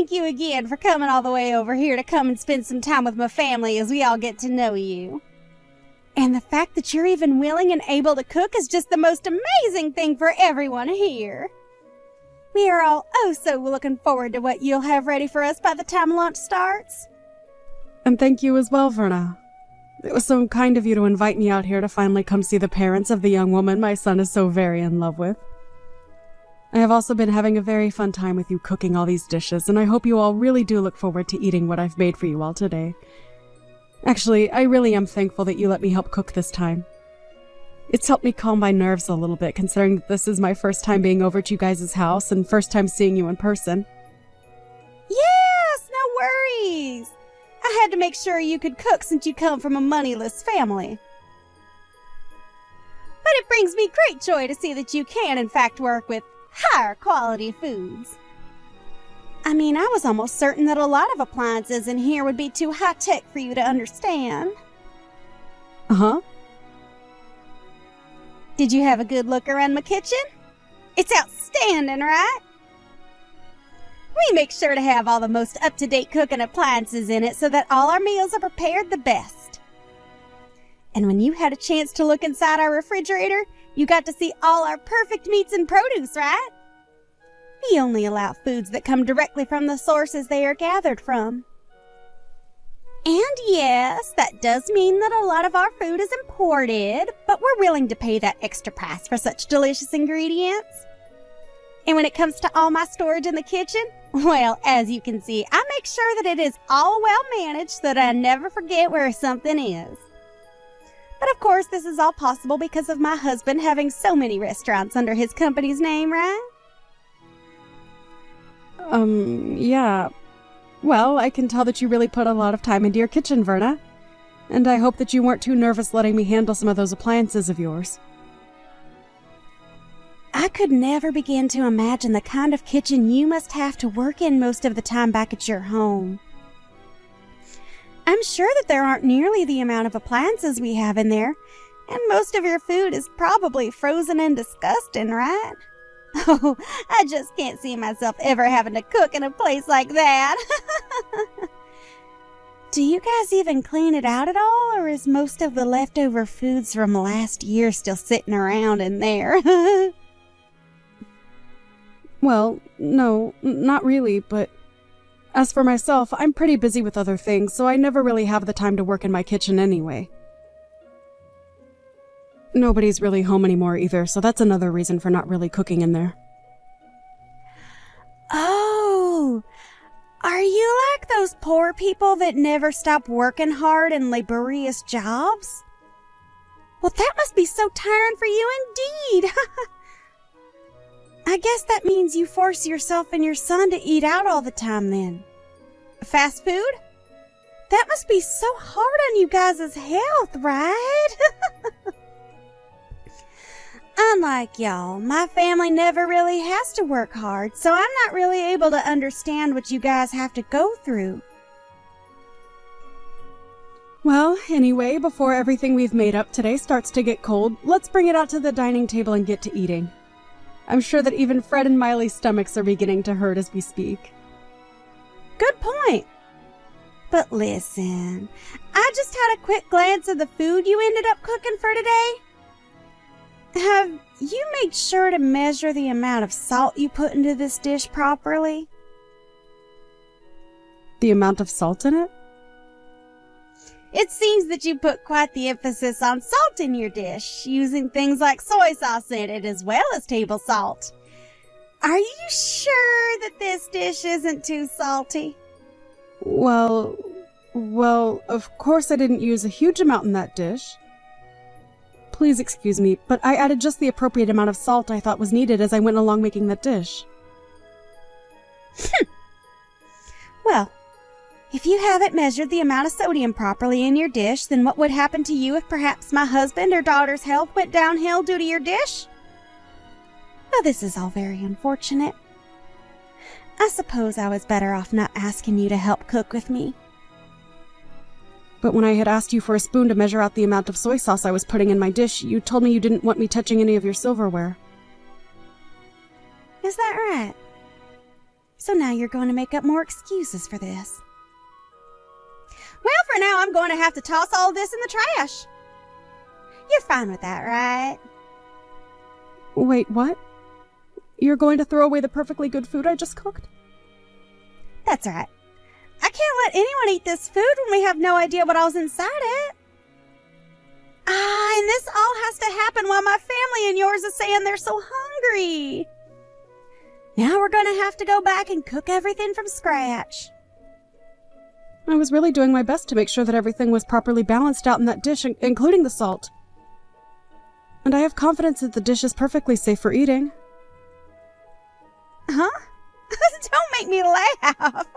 thank you again for coming all the way over here to come and spend some time with my family as we all get to know you. And the fact that you're even willing and able to cook is just the most amazing thing for everyone here. We are all so looking forward to what you'll have ready for us by the time lunch starts. And thank you as well, Verna. It was so kind of you to invite me out here to finally come see the parents of the young woman my son is so very in love with. I have also been having a very fun time with you cooking all these dishes, and I hope you all really do look forward to eating what I've made for you all today. Actually, I really am thankful that you let me help cook this time. It's helped me calm my nerves a little bit, considering that this is my first time being over at you guys' house and first time seeing you in person. Yes, no worries. I had to make sure you could cook since you come from a moneyless family. But it brings me great joy to see that you can, in fact, work with higher quality foods. I mean, I was almost certain that a lot of appliances in here would be too high-tech for you to understand. Uh-huh. Did you have a good look around my kitchen? It's outstanding, right? We make sure to have all the most up-to-date cooking appliances in it so that all our meals are prepared the best. And when you had a chance to look inside our refrigerator, you got to see all our perfect meats and produce, right? We only allow foods that come directly from the sources they are gathered from. And yes, that does mean that a lot of our food is imported, but we're willing to pay that extra price for such delicious ingredients. And when it comes to all my storage in the kitchen, well, as you can see, I make sure that it is all well managed so that I never forget where something is. But of course, this is all possible because of my husband having so many restaurants under his company's name, right? Yeah. Well, I can tell that you really put a lot of time into your kitchen, Verna. And I hope that you weren't too nervous letting me handle some of those appliances of yours. I could never begin to imagine the kind of kitchen you must have to work in most of the time back at your home. I'm sure that there aren't nearly the amount of appliances we have in there, and most of your food is probably frozen and disgusting, right? Oh, I just can't see myself ever having to cook in a place like that. Do you guys even clean it out at all, or is most of the leftover foods from last year still sitting around in there? Well, no, not really, but as for myself, I'm pretty busy with other things, so I never really have the time to work in my kitchen anyway. Nobody's really home anymore either, so that's another reason for not really cooking in there. Oh, are you like those poor people that never stop working hard in laborious jobs? Well, that must be so tiring for you indeed. I guess that means you force yourself and your son to eat out all the time then. Fast food? That must be so hard on you guys' health, right? Unlike y'all, my family never really has to work hard, so I'm not really able to understand what you guys have to go through. Well, anyway, before everything we've made up today starts to get cold, let's bring it out to the dining table and get to eating. I'm sure that even Fred and Miley's stomachs are beginning to hurt as we speak. Good point. But listen, I just had a quick glance at the food you ended up cooking for today. Have you made sure to measure the amount of salt you put into this dish properly? The amount of salt in it? It seems that you put quite the emphasis on salt in your dish, using things like soy sauce in it as well as table salt. Are you sure that this dish isn't too salty? Well, of course I didn't use a huge amount in that dish. Please excuse me, but I added just the appropriate amount of salt I thought was needed as I went along making that dish. Well, if you haven't measured the amount of sodium properly in your dish, then what would happen to you if perhaps my husband or daughter's health went downhill due to your dish? Well, this is all very unfortunate. I suppose I was better off not asking you to help cook with me. But when I had asked you for a spoon to measure out the amount of soy sauce I was putting in my dish, you told me you didn't want me touching any of your silverware. Is that right? So now you're going to make up more excuses for this. Well, for now, I'm going to have to toss all this in the trash. You're fine with that, right? Wait, what? You're going to throw away the perfectly good food I just cooked? That's right. I can't let anyone eat this food when we have no idea what all's inside it. And this all has to happen while my family and yours is saying they're so hungry. Now we're going to have to go back and cook everything from scratch. I was really doing my best to make sure that everything was properly balanced out in that dish, including the salt. And I have confidence that the dish is perfectly safe for eating. Huh? Don't make me laugh.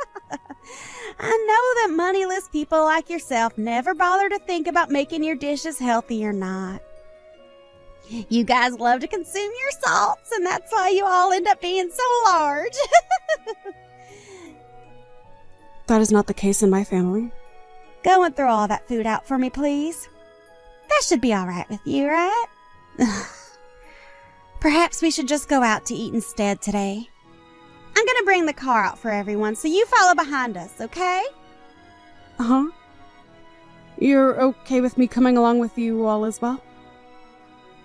I know that moneyless people like yourself never bother to think about making your dishes healthy or not. You guys love to consume your salts, and that's why you all end up being so large. That is not the case in my family. Go and throw all that food out for me, please. That should be all right with you, right? Perhaps we should just go out to eat instead today. I'm going to bring the car out for everyone, so you follow behind us, okay? Uh-huh. You're okay with me coming along with you all as well?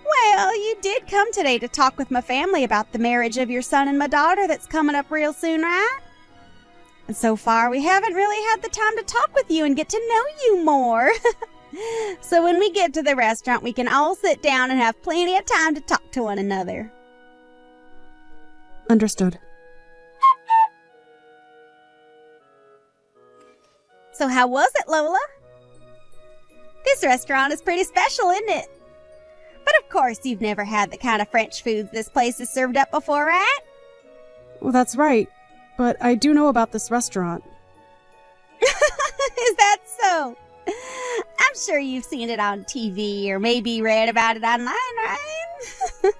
Well, you did come today to talk with my family about the marriage of your son and my daughter that's coming up real soon, right? And so far, we haven't really had the time to talk with you and get to know you more. So when we get to the restaurant, we can all sit down and have plenty of time to talk to one another. Understood. So how was it, Lola? This restaurant is pretty special, isn't it? But of course, you've never had the kind of French foods this place has served up before, right? Well, that's right. But I do know about this restaurant. Is that so? I'm sure you've seen it on TV or maybe read about it online, right?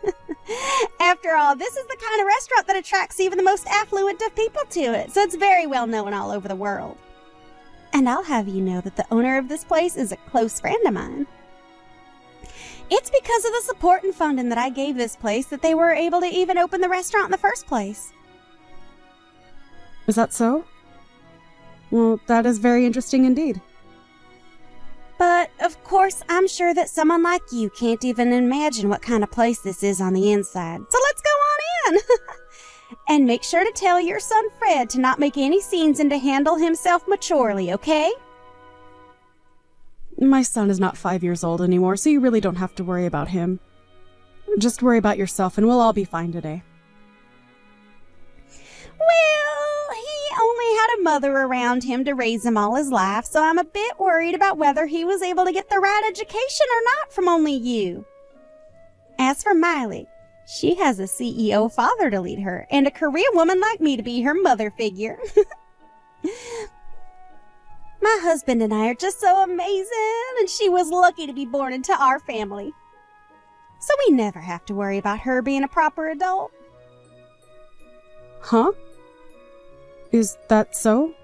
After all, this is the kind of restaurant that attracts even the most affluent of people to it, so it's very well known all over the world. And I'll have you know that the owner of this place is a close friend of mine. It's because of the support and funding that I gave this place that they were able to even open the restaurant in the first place. Is that so? Well, that is very interesting indeed. But, of course, I'm sure that someone like you can't even imagine what kind of place this is on the inside. So let's go on in! And make sure to tell your son Fred to not make any scenes and to handle himself maturely, okay? My son is not 5 years old anymore, so you really don't have to worry about him. Just worry about yourself and we'll all be fine today. Well, he only had a mother around him to raise him all his life, so I'm a bit worried about whether he was able to get the right education or not from only you. As for Miley, she has a CEO father to lead her, and a career woman like me to be her mother figure. My husband and I are just so amazing, and she was lucky to be born into our family. So we never have to worry about her being a proper adult. Huh? Is that so?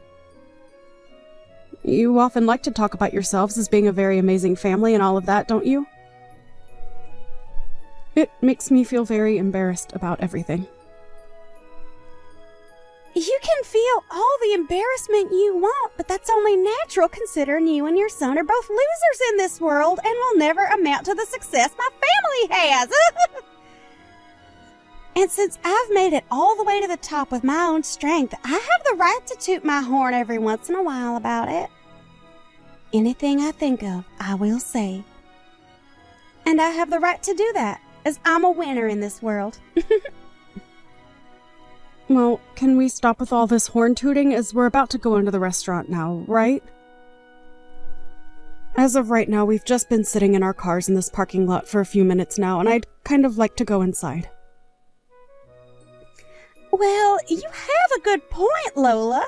You often like to talk about yourselves as being a very amazing family and all of that, don't you? It makes me feel very embarrassed about everything. You can feel all the embarrassment you want, but that's only natural considering you and your son are both losers in this world and will never amount to the success my family has. And since I've made it all the way to the top with my own strength, I have the right to toot my horn every once in a while about it. Anything I think of, I will say. And I have the right to do that, as I'm a winner in this world. Well, can we stop with all this horn tooting as we're about to go into the restaurant now, right? As of right now, we've just been sitting in our cars in this parking lot for a few minutes now, and I'd kind of like to go inside. Well, you have a good point, Lola.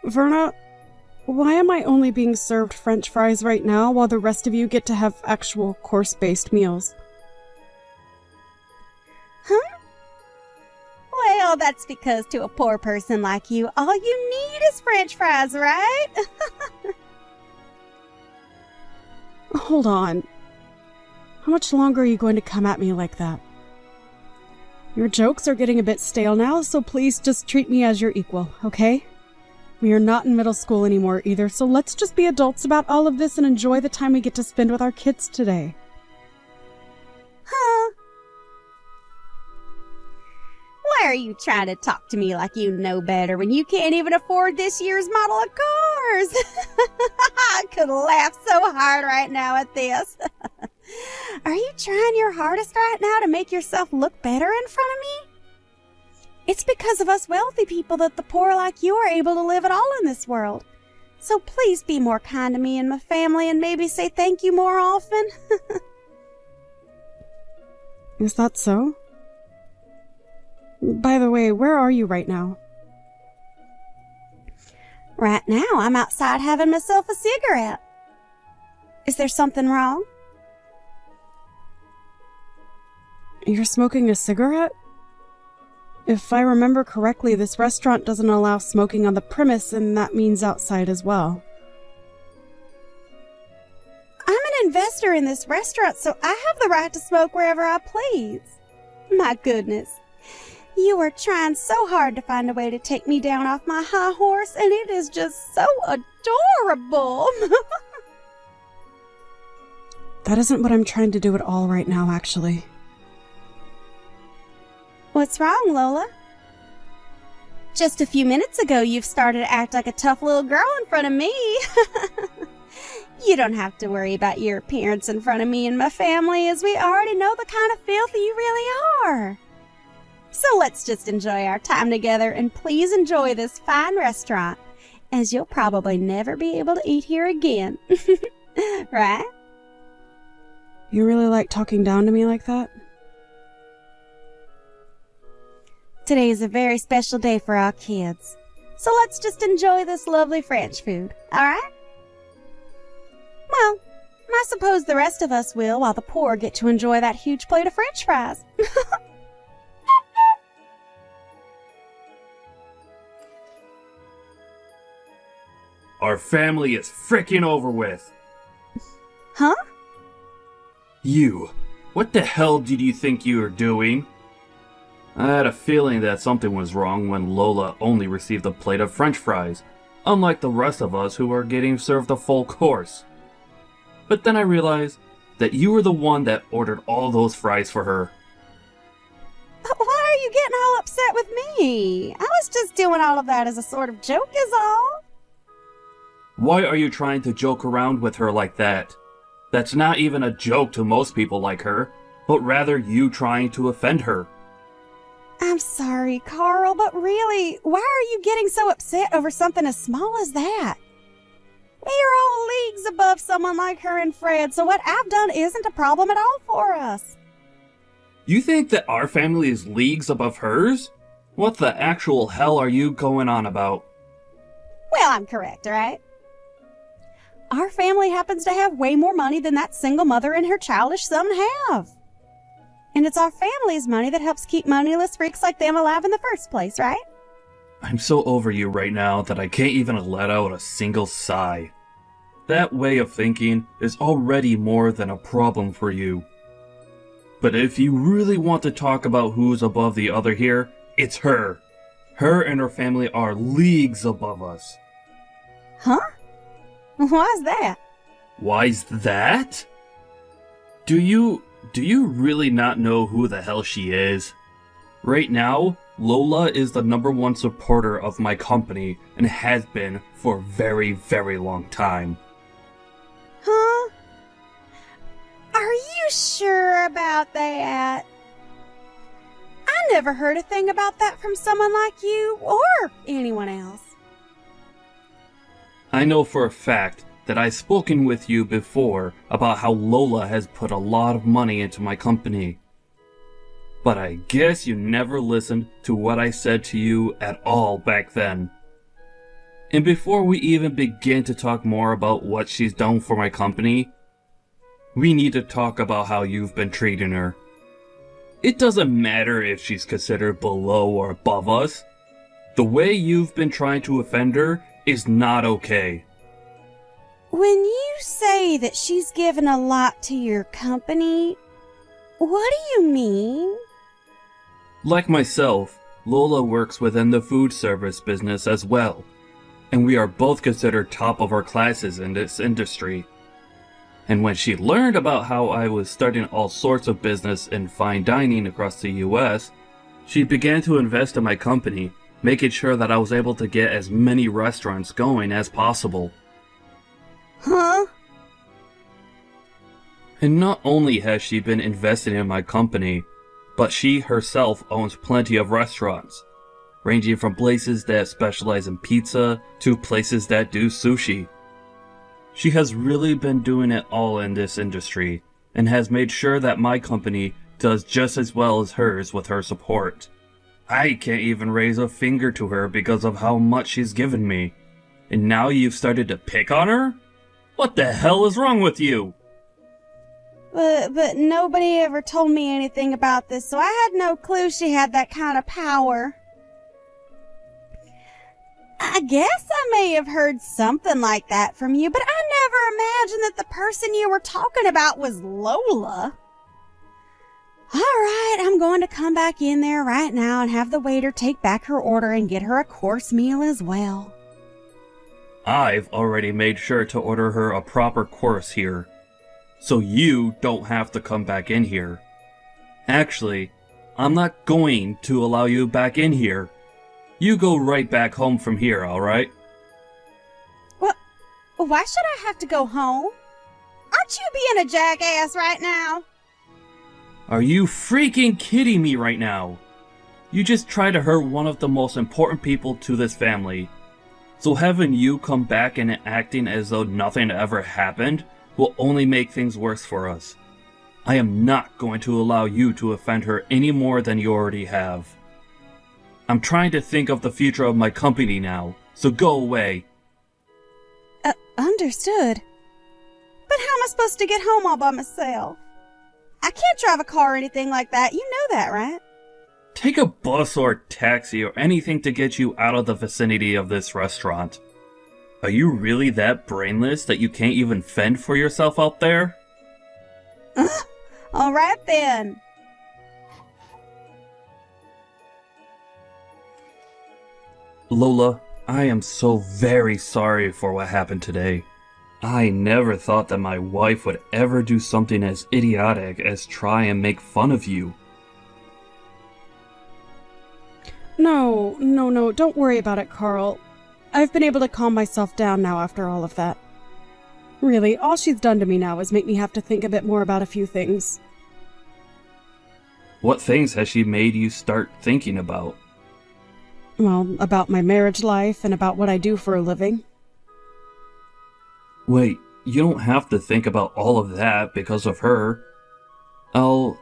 Verna, why am I only being served French fries right now while the rest of you get to have actual course-based meals? Huh? Well, that's because to a poor person like you, all you need is French fries, right? Hold on. How much longer are you going to come at me like that? Your jokes are getting a bit stale now, so please just treat me as your equal, okay? We are not in middle school anymore either, so let's just be adults about all of this and enjoy the time we get to spend with our kids today. Huh? Why are you trying to talk to me like you know better when you can't even afford this year's model of cars? I could laugh so hard right now at this. Are you trying your hardest right now to make yourself look better in front of me? It's because of us wealthy people that the poor like you are able to live at all in this world. So please be more kind to me and my family and maybe say thank you more often. Is that so? By the way, where are you right now? Right now, I'm outside having myself a cigarette. Is there something wrong? You're smoking a cigarette? If I remember correctly, this restaurant doesn't allow smoking on the premise, and that means outside as well. I'm an investor in this restaurant, so I have the right to smoke wherever I please. My goodness. You are trying so hard to find a way to take me down off my high horse, and it is just so adorable. That isn't what I'm trying to do at all right now, actually. What's wrong, Lola? Just a few minutes ago, you've started to act like a tough little girl in front of me. You don't have to worry about your appearance in front of me and my family, as we already know the kind of filthy you really are. So let's just enjoy our time together, and please enjoy this fine restaurant, as you'll probably never be able to eat here again. Right? You really like talking down to me like that? Today is a very special day for our kids, so let's just enjoy this lovely French food, alright? Well, I suppose the rest of us will, while the poor get to enjoy that huge plate of French fries. Our family is frickin' over with. Huh? You. What the hell did you think you were doing? I had a feeling that something was wrong when Lola only received a plate of French fries, unlike the rest of us who are getting served a full course. But then I realized that you were the one that ordered all those fries for her. Why are you getting all upset with me? I was just doing all of that as a sort of joke is all. Why are you trying to joke around with her like that? That's not even a joke to most people like her, but rather you trying to offend her. I'm sorry, Carl, but really, why are you getting so upset over something as small as that? We are all leagues above someone like her and Fred, so what I've done isn't a problem at all for us. You think that our family is leagues above hers? What the actual hell are you going on about? Well, I'm correct, right? Our family happens to have way more money than that single mother and her childish son have. And it's our family's money that helps keep moneyless freaks like them alive in the first place, right? I'm so over you right now that I can't even let out a single sigh. That way of thinking is already more than a problem for you. But if you really want to talk about who's above the other here, it's her. Her and her family are leagues above us. Huh? Why's that? Why's that? Do you really not know who the hell she is? Right now, Lola is the #1 supporter of my company and has been for a very, very long time. Huh? Are you sure about that? I never heard a thing about that from someone like you or anyone else. I know for a fact that I've spoken with you before about how Lola has put a lot of money into my company. But I guess you never listened to what I said to you at all back then. And before we even begin to talk more about what she's done for my company, we need to talk about how you've been treating her. It doesn't matter if she's considered below or above us. The way you've been trying to offend her is not okay. When you say that she's given a lot to your company, what do you mean? Like myself, Lola works within the food service business as well, and we are both considered top of our classes in this industry. And when she learned about how I was starting all sorts of business in fine dining across the US, she began to invest in my company, making sure that I was able to get as many restaurants going as possible. Huh? And not only has she been investing in my company, but she herself owns plenty of restaurants, ranging from places that specialize in pizza to places that do sushi. She has really been doing it all in this industry, and has made sure that my company does just as well as hers with her support. I can't even raise a finger to her because of how much she's given me. And now you've started to pick on her? What the hell is wrong with you? But nobody ever told me anything about this, so I had no clue she had that kind of power. I guess I may have heard something like that from you, but I never imagined that the person you were talking about was Lola. All right, I'm going to come back in there right now and have the waiter take back her order and get her a course meal as well. I've already made sure to order her a proper course here, so you don't have to come back in here. Actually, I'm not going to allow you back in here. You go right back home from here, alright? What? Why should I have to go home? Aren't you being a jackass right now? Are you freaking kidding me right now? You just tried to hurt one of the most important people to this family. So having you come back and acting as though nothing ever happened will only make things worse for us. I am not going to allow you to offend her any more than you already have. I'm trying to think of the future of my company now, so go away. Understood. But how am I supposed to get home all by myself? I can't drive a car or anything like that. You know that, right? Take a bus or a taxi or anything to get you out of the vicinity of this restaurant. Are you really that brainless that you can't even fend for yourself out there? All right then. Lola, I am so very sorry for what happened today. I never thought that my wife would ever do something as idiotic as try and make fun of you. No, don't worry about it, Carl. I've been able to calm myself down now after all of that. Really, all she's done to me now is make me have to think a bit more about a few things. What things has she made you start thinking about? Well, about my marriage life and about what I do for a living. Wait, you don't have to think about all of that because of her. I'll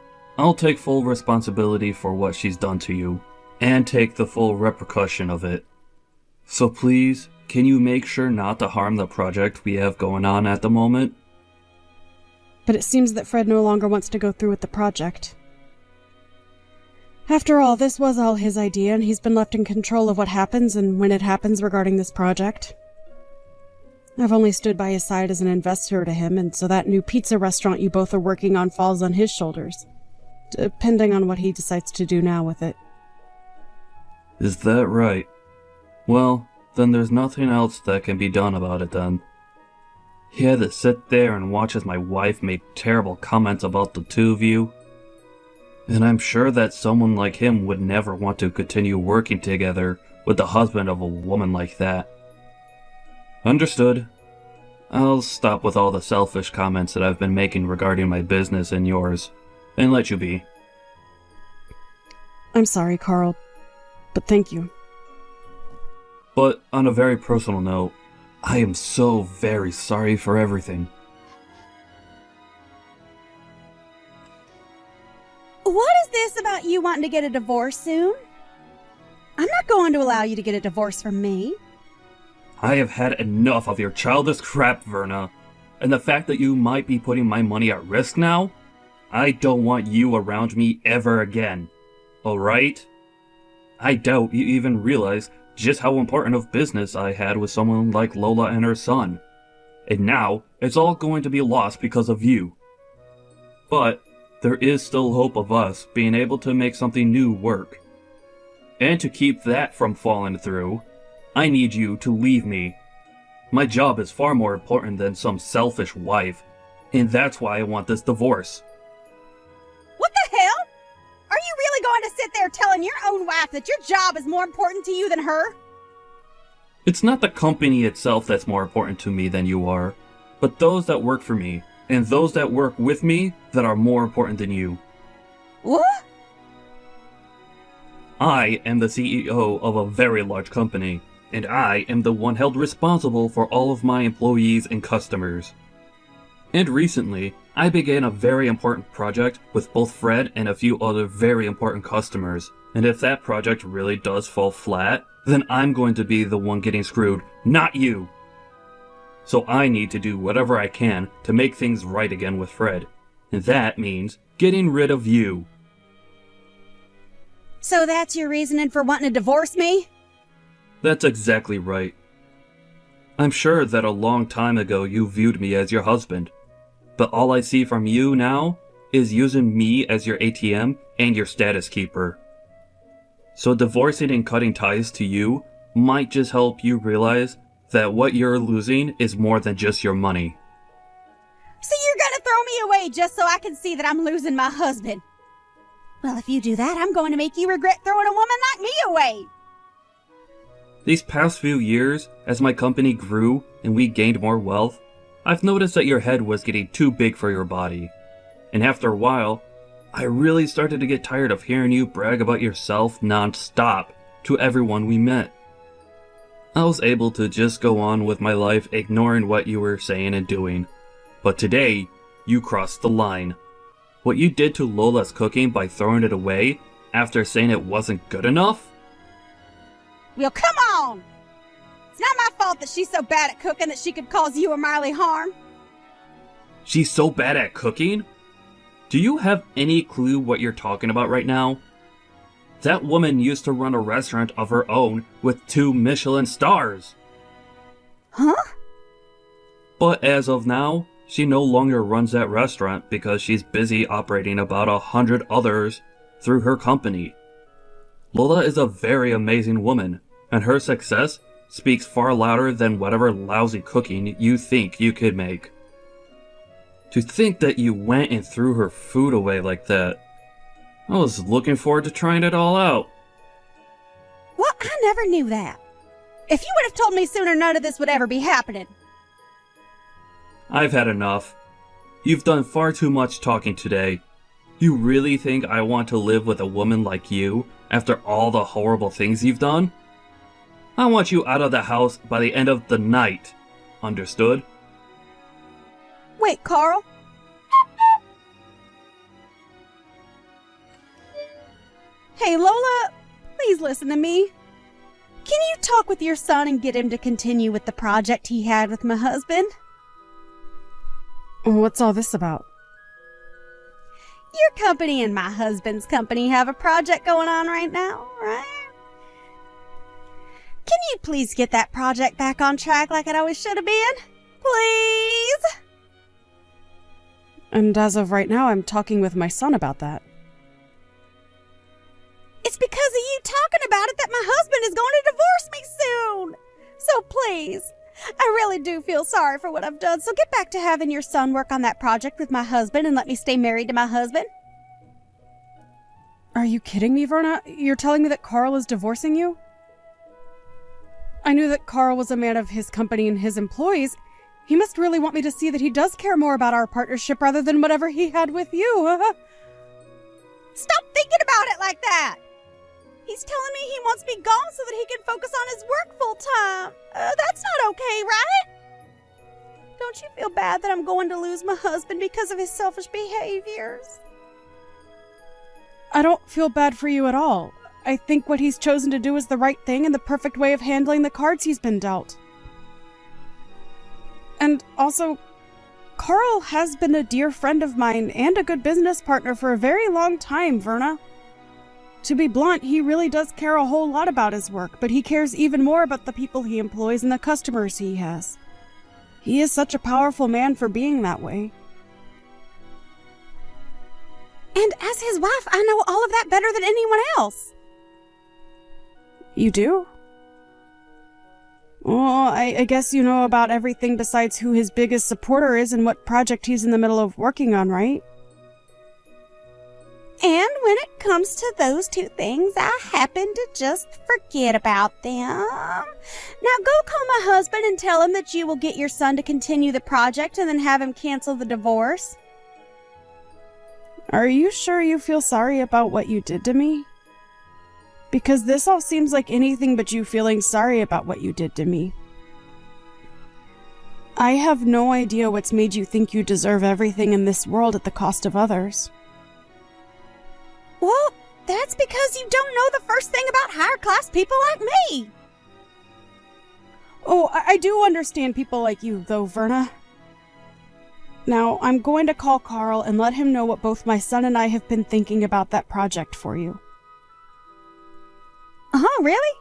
take full responsibility for what she's done to you, and take the full repercussion of it. So please, can you make sure not to harm the project we have going on at the moment? But it seems that Fred no longer wants to go through with the project. After all, this was all his idea, and he's been left in control of what happens and when it happens regarding this project. I've only stood by his side as an investor to him, and so that new pizza restaurant you both are working on falls on his shoulders, depending on what he decides to do now with it. Is that right? Well, then there's nothing else that can be done about it then. He had to sit there and watch as my wife made terrible comments about the two of you. And I'm sure that someone like him would never want to continue working together with the husband of a woman like that. Understood. I'll stop with all the selfish comments that I've been making regarding my business and yours, and let you be. I'm sorry, Carl, but thank you. But on a very personal note, I am so very sorry for everything. What is this about you wanting to get a divorce soon? I'm not going to allow you to get a divorce from me. I have had enough of your childish crap, Verna. And the fact that you might be putting my money at risk now? I don't want you around me ever again. Alright? I doubt you even realize just how important of business I had with someone like Lola and her son. and now it's all going to be lost because of you. But there is still hope of us being able to make something new work. And to keep that from falling through, I need you to leave me. My job is far more important than some selfish wife, and that's why I want this divorce. What the hell? Are you really going to sit there telling your own wife that your job is more important to you than her? It's not the company itself that's more important to me than you are, but those that work for me, and those that work with me that are more important than you. What? I am the CEO of a very large company, and I am the one held responsible for all of my employees and customers. And recently, I began a very important project with both Fred and a few other very important customers, and if that project really does fall flat, then I'm going to be the one getting screwed, not you. So I need to do whatever I can to make things right again with Fred, and that means getting rid of you. So that's your reasoning for wanting to divorce me? That's exactly right. I'm sure that a long time ago you viewed me as your husband, but all I see from you now is using me as your ATM and your status keeper. So divorcing and cutting ties to you might just help you realize that what you're losing is more than just your money. So you're gonna throw me away just so I can see that I'm losing my husband? Well, if you do that, I'm going to make you regret throwing a woman like me away. These past few years, as my company grew and we gained more wealth, I've noticed that your head was getting too big for your body. And after a while, I really started to get tired of hearing you brag about yourself non-stop to everyone we met. I was able to just go on with my life ignoring what you were saying and doing. But today, you crossed the line. What you did to Lola's cooking by throwing it away after saying it wasn't good enough? Well, come on! It's not my fault that she's so bad at cooking that she could cause you or Miley harm. She's so bad at cooking? Do you have any clue what you're talking about right now? That woman used to run a restaurant of her own with 2 Michelin stars. Huh? But as of now, she no longer runs that restaurant because she's busy operating about 100 others through her company. Lola is a very amazing woman, and her success speaks far louder than whatever lousy cooking you think you could make. To think that you went and threw her food away like that. I was looking forward to trying it all out. Well, I never knew that. If you would have told me sooner, none of this would ever be happening. I've had enough. You've done far too much talking today. You really think I want to live with a woman like you after all the horrible things you've done? I want you out of the house by the end of the night. Understood? Wait, Carl. Hey, Lola, please listen to me. Can you talk with your son and get him to continue with the project he had with my husband? What's all this about? Your company and my husband's company have a project going on right now, right? Can you please get that project back on track like it always should have been? Please? And as of right now, I'm talking with my son about that. It's because of you talking about it that my husband is going to divorce me soon. So please, I really do feel sorry for what I've done, so get back to having your son work on that project with my husband and let me stay married to my husband. Are you kidding me, Verna? You're telling me that Carl is divorcing you? I knew that Carl was a man of his company and his employees. He must really want me to see that he does care more about our partnership rather than whatever he had with you. Stop thinking about it like that. He's telling me he wants me gone so that he can focus on his work full time. That's not okay, right? Don't you feel bad that I'm going to lose my husband because of his selfish behaviors? I don't feel bad for you at all. I think what he's chosen to do is the right thing and the perfect way of handling the cards he's been dealt. And also, Carl has been a dear friend of mine and a good business partner for a very long time, Verna. To be blunt, he really does care a whole lot about his work, but he cares even more about the people he employs and the customers he has. He is such a powerful man for being that way. And as his wife, I know all of that better than anyone else. You do? Well, I guess you know about everything besides who his biggest supporter is and what project he's in the middle of working on, right? And when it comes to those two things, I happen to just forget about them. Now go call my husband and tell him that you will get your son to continue the project and then have him cancel the divorce. Are you sure you feel sorry about what you did to me? Because this all seems like anything but you feeling sorry about what you did to me. I have no idea what's made you think you deserve everything in this world at the cost of others. Well, that's because you don't know the first thing about higher-class people like me. Oh, I do understand people like you, though, Verna. Now, I'm going to call Carl and let him know what both my son and I have been thinking about that project for you. Really?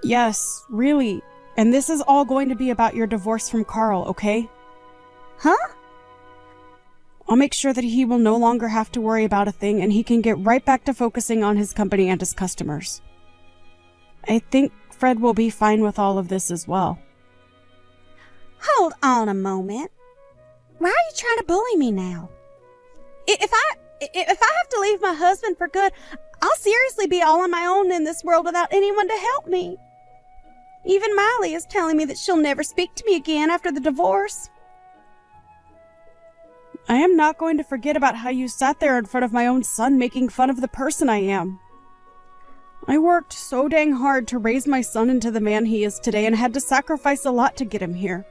Yes, really. And this is all going to be about your divorce from Carl, okay? Huh? I'll make sure that he will no longer have to worry about a thing and he can get right back to focusing on his company and his customers. I think Fred will be fine with all of this as well. Hold on a moment. Why are you trying to bully me now? If I have to leave my husband for good, I'll seriously be all on my own in this world without anyone to help me. Even Miley is telling me that she'll never speak to me again after the divorce. I am not going to forget about how you sat there in front of my own son making fun of the person I am. I worked so dang hard to raise my son into the man he is today and had to sacrifice a lot to get him here.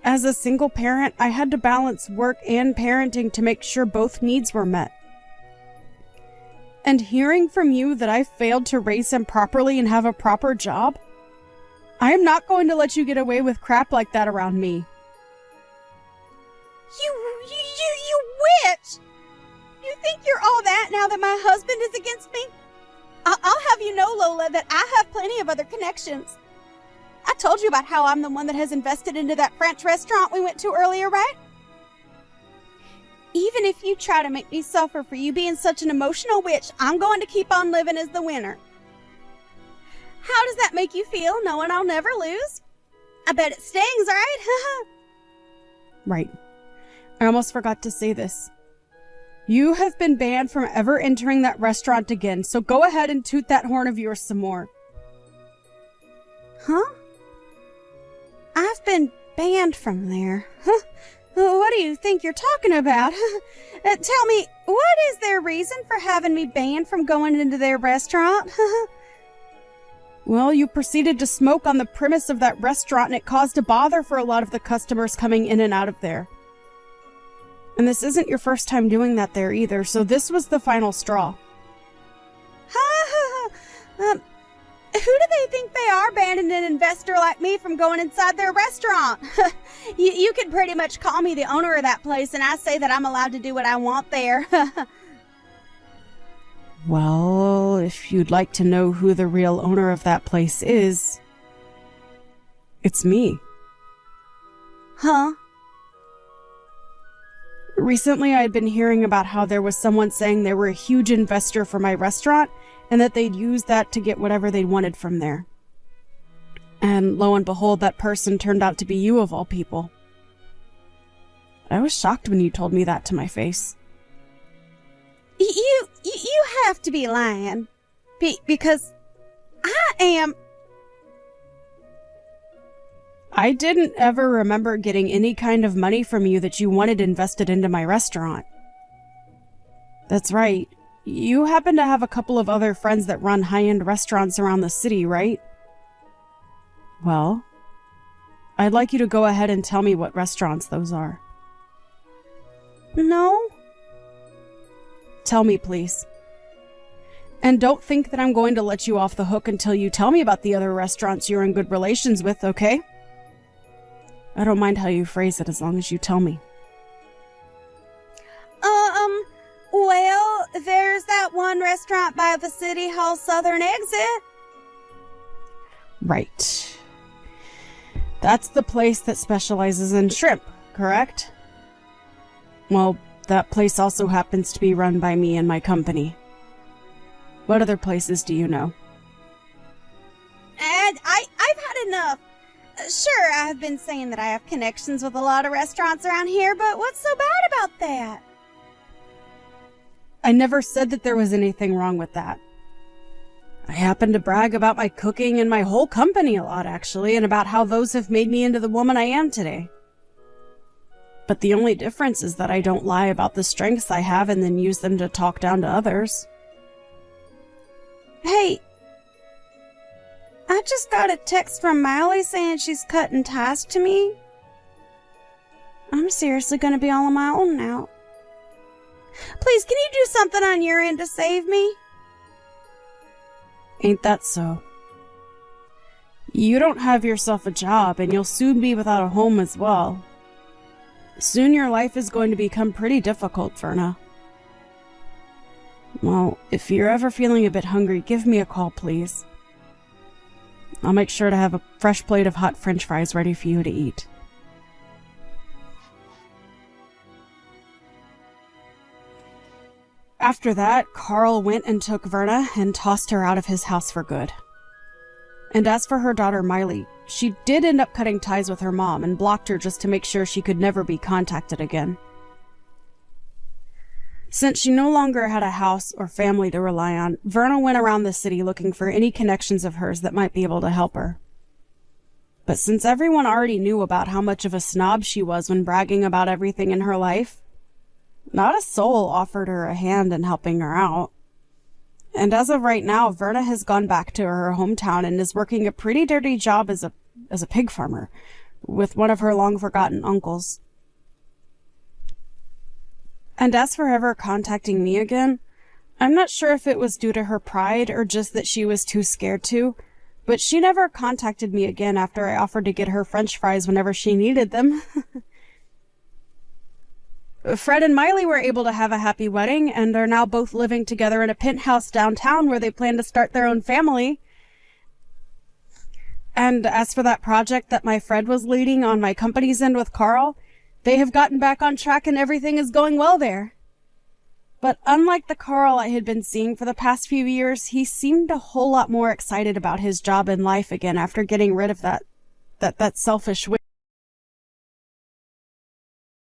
As a single parent, I had to balance work and parenting to make sure both needs were met. And hearing from you that I failed to raise him properly and have a proper job, I am not going to let you get away with crap like that around me. You witch! You think you're all that now that my husband is against me? I'll have you know, Lola, that I have plenty of other connections. I told you about how I'm the one that has invested into that French restaurant we went to earlier, right? Even if you try to make me suffer for you being such an emotional witch, I'm going to keep on living as the winner. How does that make you feel, knowing I'll never lose? I bet it stings, right? Right. I almost forgot to say this. You have been banned from ever entering that restaurant again, so go ahead and toot that horn of yours some more. Huh? I've been banned from there. Huh? What do you think you're talking about? Tell me, what is their reason for having me banned from going into their restaurant? Well, you proceeded to smoke on the premise of that restaurant and it caused a bother for a lot of the customers coming in and out of there. And this isn't your first time doing that there either, so this was the final straw. Who do they think they are banning an investor like me from going inside their restaurant? You could pretty much call me the owner of that place, and I say that I'm allowed to do what I want there. Well, if you'd like to know who the real owner of that place is, it's me. Huh? Recently, I'd been hearing about how there was someone saying they were a huge investor for my restaurant and that they'd use that to get whatever they wanted from there. And lo and behold, that person turned out to be you of all people. I was shocked when you told me that to my face. You have to be lying. Because I am... I didn't ever remember getting any kind of money from you that you wanted invested into my restaurant. That's right. You happen to have a couple of other friends that run high-end restaurants around the city, right? Well, I'd like you to go ahead and tell me what restaurants those are. No? Tell me, please. And don't think that I'm going to let you off the hook until you tell me about the other restaurants you're in good relations with, okay? I don't mind how you phrase it as long as you tell me. Well, there's that one restaurant by the City Hall southern exit. Right. That's the place that specializes in shrimp, correct? Well, that place also happens to be run by me and my company. What other places do you know? And I've had enough. Sure, I have been saying that I have connections with a lot of restaurants around here, but what's so bad about that? I never said that there was anything wrong with that. I happen to brag about my cooking and my whole company a lot, actually, and about how those have made me into the woman I am today. But the only difference is that I don't lie about the strengths I have and then use them to talk down to others. Hey, I just got a text from Miley saying she's cutting ties to me. I'm seriously gonna be all on my own now. Please, can you do something on your end to save me? Ain't that so? You don't have yourself a job, and you'll soon be without a home as well. Soon your life is going to become pretty difficult, Verna. Well, if you're ever feeling a bit hungry, give me a call, please. I'll make sure to have a fresh plate of hot French fries ready for you to eat. After that, Carl went and took Verna and tossed her out of his house for good. And as for her daughter Miley, she did end up cutting ties with her mom and blocked her just to make sure she could never be contacted again. Since she no longer had a house or family to rely on, Verna went around the city looking for any connections of hers that might be able to help her. But since everyone already knew about how much of a snob she was when bragging about everything in her life, not a soul offered her a hand in helping her out. And as of right now, Verna has gone back to her hometown and is working a pretty dirty job as a pig farmer with one of her long-forgotten uncles. And as for ever contacting me again, I'm not sure if it was due to her pride or just that she was too scared to, but she never contacted me again after I offered to get her French fries whenever she needed them. Fred and Miley were able to have a happy wedding and are now both living together in a penthouse downtown where they plan to start their own family. And as for that project that my Fred was leading on my company's end with Carl, they have gotten back on track and everything is going well there. But unlike the Carl I had been seeing for the past few years, he seemed a whole lot more excited about his job in life again after getting rid of that selfish